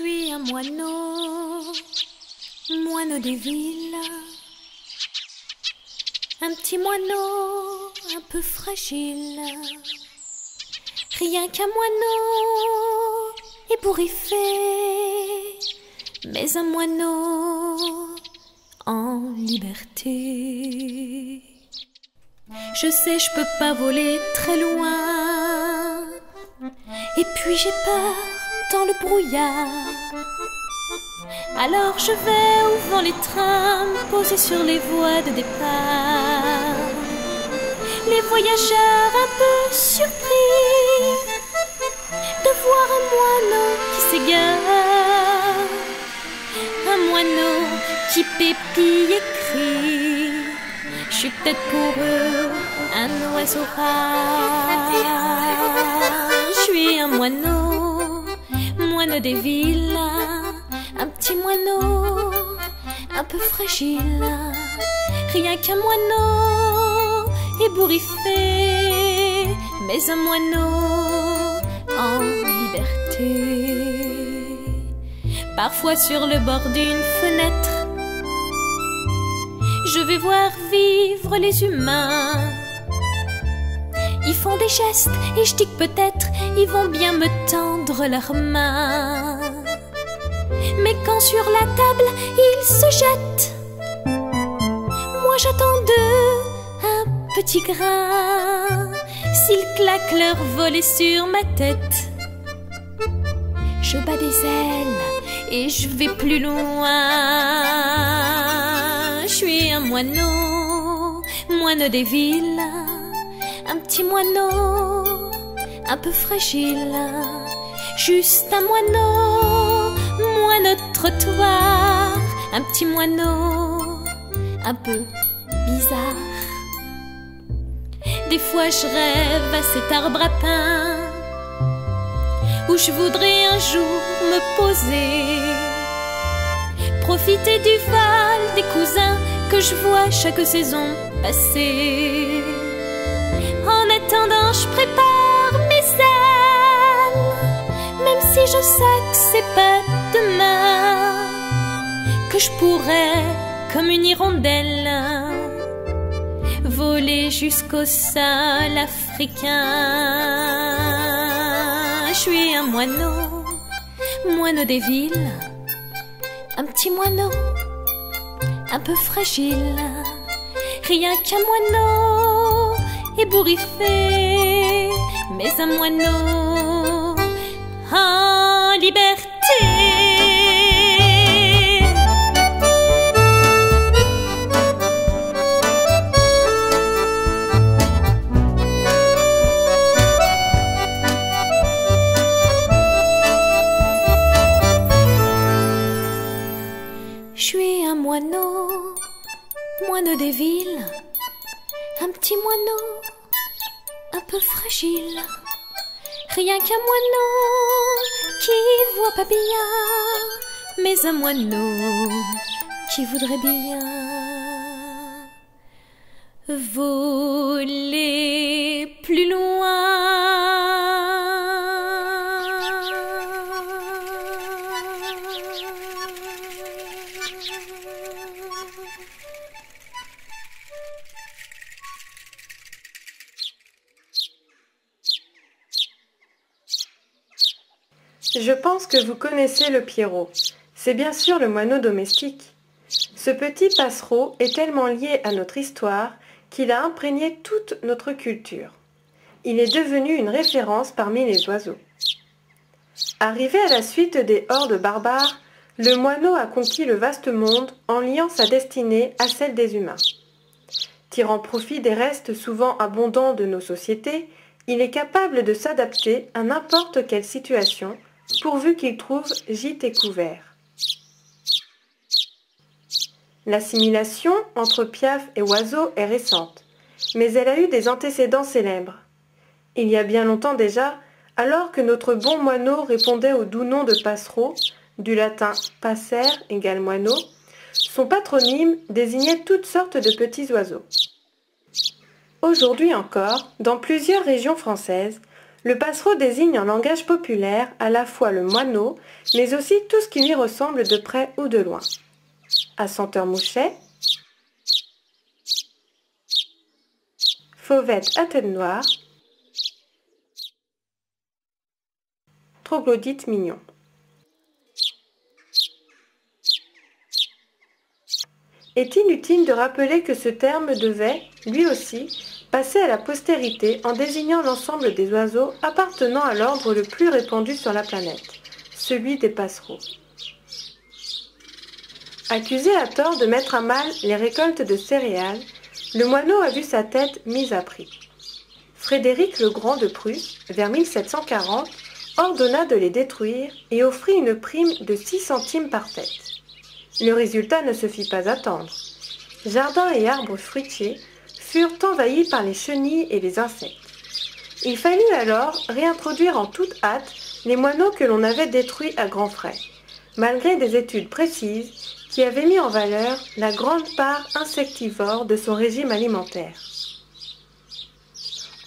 suis un moineau, moineau des villes. Un petit moineau un peu fragile. Rien qu'un moineau ébouriffé, mais un moineau en liberté. Je sais, je peux pas voler très loin, et puis j'ai peur dans le brouillard. Alors je vais où vont les trains, posés sur les voies de départ. Les voyageurs un peu surpris de voir un moineau qui s'égare, un moineau qui pépille et crie. Je suis peut-être pour eux un oiseau rare. Je suis un moineau, moineau des villes. Un petit moineau, un peu fragile, rien qu'un moineau ébouriffé, mais un moineau en liberté. Parfois sur le bord d'une fenêtre, je vais voir vivre les humains. Ils font des gestes et je dis que peut-être ils vont bien me tendre leurs mains. Mais quand sur la table ils se jettent, moi j'attends d'eux un petit grain. S'ils claquent leur volet sur ma tête, je bats des ailes et je vais plus loin. Je suis un moineau, moineau des villes. Un petit moineau, un peu fragile. Juste un moineau, moineau de trottoir, un petit moineau un peu bizarre. Des fois je rêve à cet arbre à pain où je voudrais un jour me poser, profiter du vol des cousins que je vois chaque saison passer. En attendant je prépare mes ailes, même si je sais que c'est pas demain que je pourrais, comme une hirondelle, voler jusqu'au sol africain. Je suis un moineau, moineau des villes. Un petit moineau, un peu fragile. Rien qu'un moineau ébouriffé, mais un moineau en liberté. Je suis un moineau, moineau des villes. Un petit moineau un peu fragile. Rien qu'un moineau qui voit pas bien, mais un moineau qui voudrait bien voler plus loin. Je pense que vous connaissez le pierrot. C'est bien sûr le moineau domestique. Ce petit passereau est tellement lié à notre histoire qu'il a imprégné toute notre culture. Il est devenu une référence parmi les oiseaux. Arrivé à la suite des hordes barbares, le moineau a conquis le vaste monde en liant sa destinée à celle des humains. Tirant profit des restes souvent abondants de nos sociétés, il est capable de s'adapter à n'importe quelle situation, pourvu qu'il trouve gîte et couvert. L'assimilation entre piaf et oiseau est récente, mais elle a eu des antécédents célèbres. Il y a bien longtemps déjà, alors que notre bon moineau répondait au doux nom de passereau, du latin passer égale moineau, son patronyme désignait toutes sortes de petits oiseaux. Aujourd'hui encore, dans plusieurs régions françaises, Le passereau désigne en langage populaire à la fois le moineau, mais aussi tout ce qui lui ressemble de près ou de loin. À senteur-mouchet, fauvette à tête noire, troglodyte mignon. Est inutile de rappeler que ce terme devait, lui aussi, passer à la postérité en désignant l'ensemble des oiseaux appartenant à l'ordre le plus répandu sur la planète, celui des passereaux. Accusé à tort de mettre à mal les récoltes de céréales, le moineau a vu sa tête mise à prix. Frédéric le Grand de Prusse, vers 1740, ordonna de les détruire et offrit une prime de 6 centimes par tête. Le résultat ne se fit pas attendre. Jardins et arbres fruitiers furent envahis par les chenilles et les insectes. Il fallut alors réintroduire en toute hâte les moineaux que l'on avait détruits à grands frais, malgré des études précises qui avaient mis en valeur la grande part insectivore de son régime alimentaire.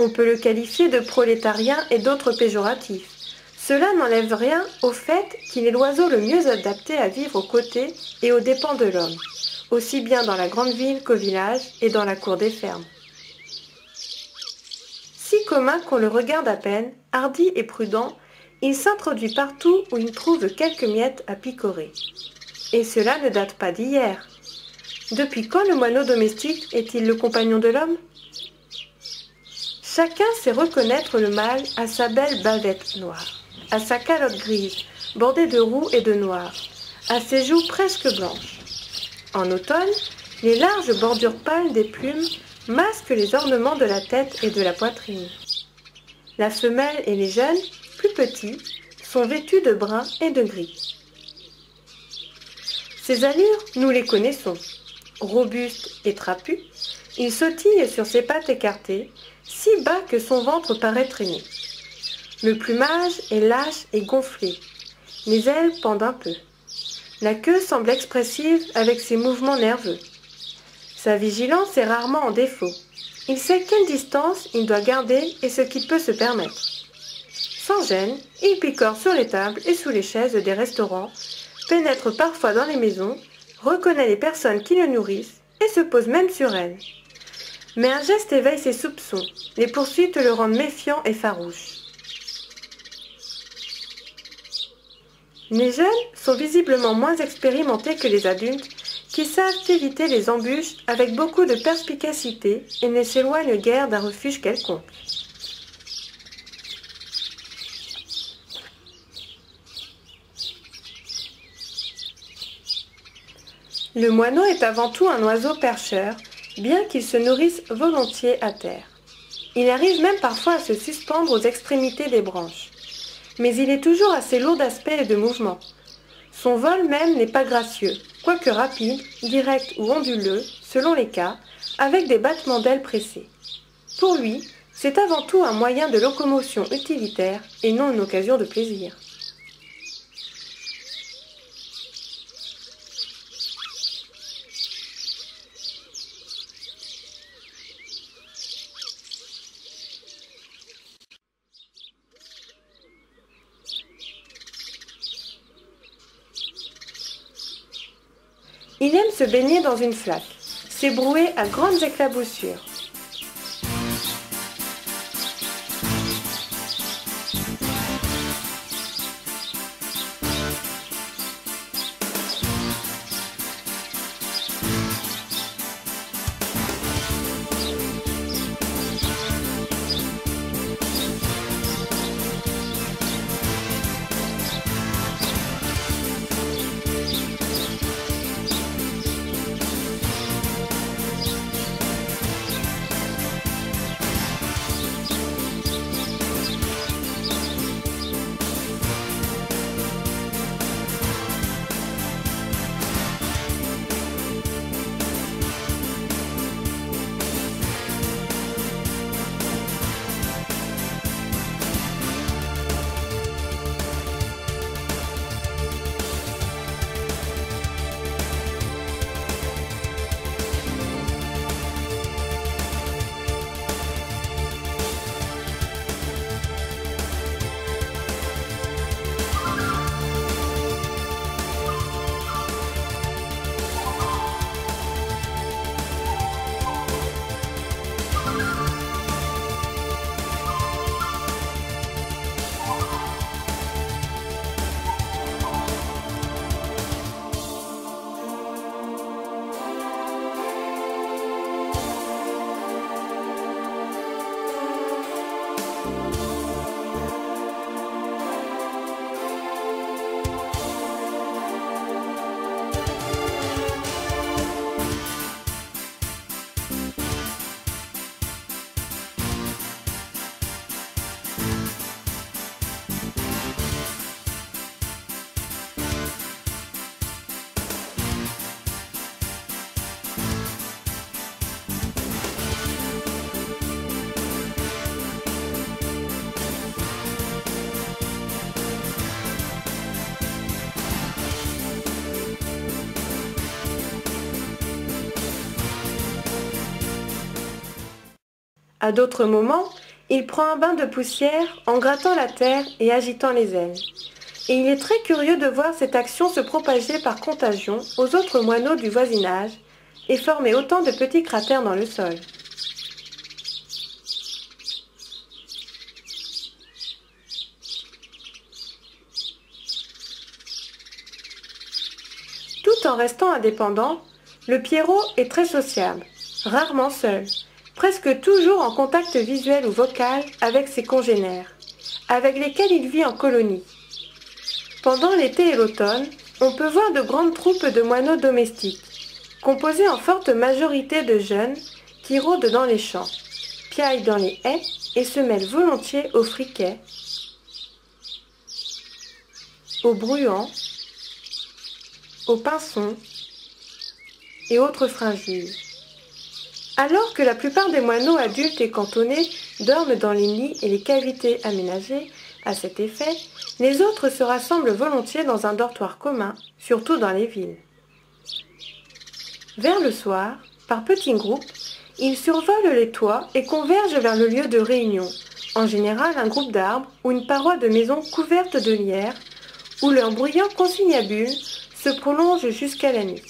On peut le qualifier de prolétarien et d'autres péjoratifs. Cela n'enlève rien au fait qu'il est l'oiseau le mieux adapté à vivre aux côtés et aux dépens de l'homme, aussi bien dans la grande ville qu'au village et dans la cour des fermes. Si commun qu'on le regarde à peine, hardi et prudent, il s'introduit partout où il trouve quelques miettes à picorer. Et cela ne date pas d'hier. Depuis quand le moineau domestique est-il le compagnon de l'homme ? Chacun sait reconnaître le mâle à sa belle bavette noire, à sa calotte grise, bordée de roux et de noir, à ses joues presque blanches. En automne, les larges bordures pâles des plumes masquent les ornements de la tête et de la poitrine. La femelle et les jeunes, plus petits, sont vêtus de brun et de gris. Ses allures, nous les connaissons. Robuste et trapu, il sautille sur ses pattes écartées, si bas que son ventre paraît traîner. Le plumage est lâche et gonflé. Les ailes pendent un peu. La queue semble expressive avec ses mouvements nerveux. Sa vigilance est rarement en défaut. Il sait quelle distance il doit garder et ce qu'il peut se permettre. Sans gêne, il picore sur les tables et sous les chaises des restaurants, pénètre parfois dans les maisons, reconnaît les personnes qui le nourrissent et se pose même sur elles. Mais un geste éveille ses soupçons. Les poursuites le rendent méfiant et farouche. Les jeunes sont visiblement moins expérimentés que les adultes qui savent éviter les embûches avec beaucoup de perspicacité et ne s'éloignent guère d'un refuge quelconque. Le moineau est avant tout un oiseau percheur, bien qu'il se nourrisse volontiers à terre. Il arrive même parfois à se suspendre aux extrémités des branches. Mais il est toujours assez lourd d'aspect et de mouvement. Son vol même n'est pas gracieux, quoique rapide, direct ou onduleux, selon les cas, avec des battements d'ailes pressés. Pour lui, c'est avant tout un moyen de locomotion utilitaire et non une occasion de plaisir. Il aime se baigner dans une flaque, s'ébrouer à grandes éclaboussures. À d'autres moments, il prend un bain de poussière en grattant la terre et agitant les ailes. Et il est très curieux de voir cette action se propager par contagion aux autres moineaux du voisinage et former autant de petits cratères dans le sol. Tout en restant indépendant, le pierrot est très sociable, rarement seul, presque toujours en contact visuel ou vocal avec ses congénères, avec lesquels il vit en colonie. Pendant l'été et l'automne, on peut voir de grandes troupes de moineaux domestiques, composées en forte majorité de jeunes qui rôdent dans les champs, piaillent dans les haies et se mêlent volontiers aux friquets, aux bruants, aux pinsons et autres fringilles. Alors que la plupart des moineaux adultes et cantonnés dorment dans les nids et les cavités aménagées à cet effet, les autres se rassemblent volontiers dans un dortoir commun, surtout dans les villes. Vers le soir, par petits groupes, ils survolent les toits et convergent vers le lieu de réunion, en général un groupe d'arbres ou une paroi de maison couverte de lierre, où leur bruyant conciliabule se prolonge jusqu'à la nuit.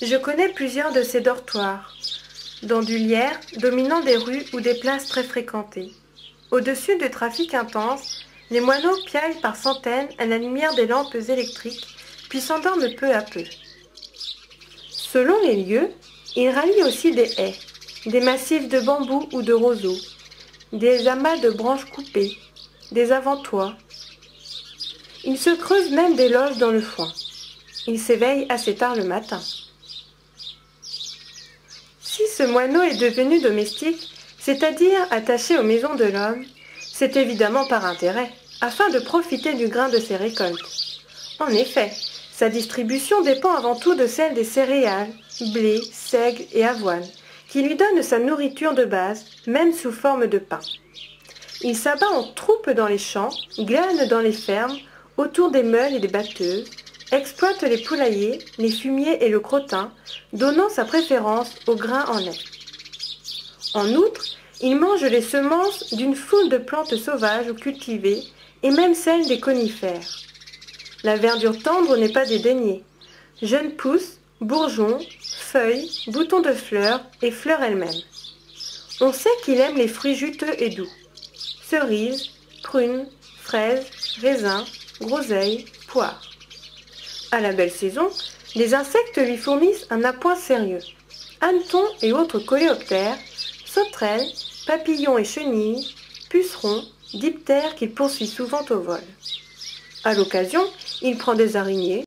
Je connais plusieurs de ces dortoirs, dans du lierre dominant des rues ou des places très fréquentées. Au-dessus du trafic intense, les moineaux piaillent par centaines à la lumière des lampes électriques, puis s'endorment peu à peu. Selon les lieux, ils rallient aussi des haies, des massifs de bambous ou de roseaux, des amas de branches coupées, des avant-toits. Ils se creusent même des loges dans le foin. Ils s'éveillent assez tard le matin. Si ce moineau est devenu domestique, c'est-à-dire attaché aux maisons de l'homme, c'est évidemment par intérêt, afin de profiter du grain de ses récoltes. En effet, sa distribution dépend avant tout de celle des céréales, blé, seigle et avoine, qui lui donnent sa nourriture de base, même sous forme de pain. Il s'abat en troupes dans les champs, glane dans les fermes, autour des meules et des batteuses, exploite les poulaillers, les fumiers et le crottin, donnant sa préférence au grain en lait. En outre, il mange les semences d'une foule de plantes sauvages ou cultivées, et même celles des conifères. La verdure tendre n'est pas dédaignée. Jeunes pousses, bourgeons, feuilles, boutons de fleurs et fleurs elles-mêmes. On sait qu'il aime les fruits juteux et doux. Cerises, prunes, fraises, raisins, groseilles, poires. À la belle saison, les insectes lui fournissent un appoint sérieux. Hannetons et autres coléoptères, sauterelles, papillons et chenilles, pucerons, diptères qu'il poursuit souvent au vol. À l'occasion, il prend des araignées,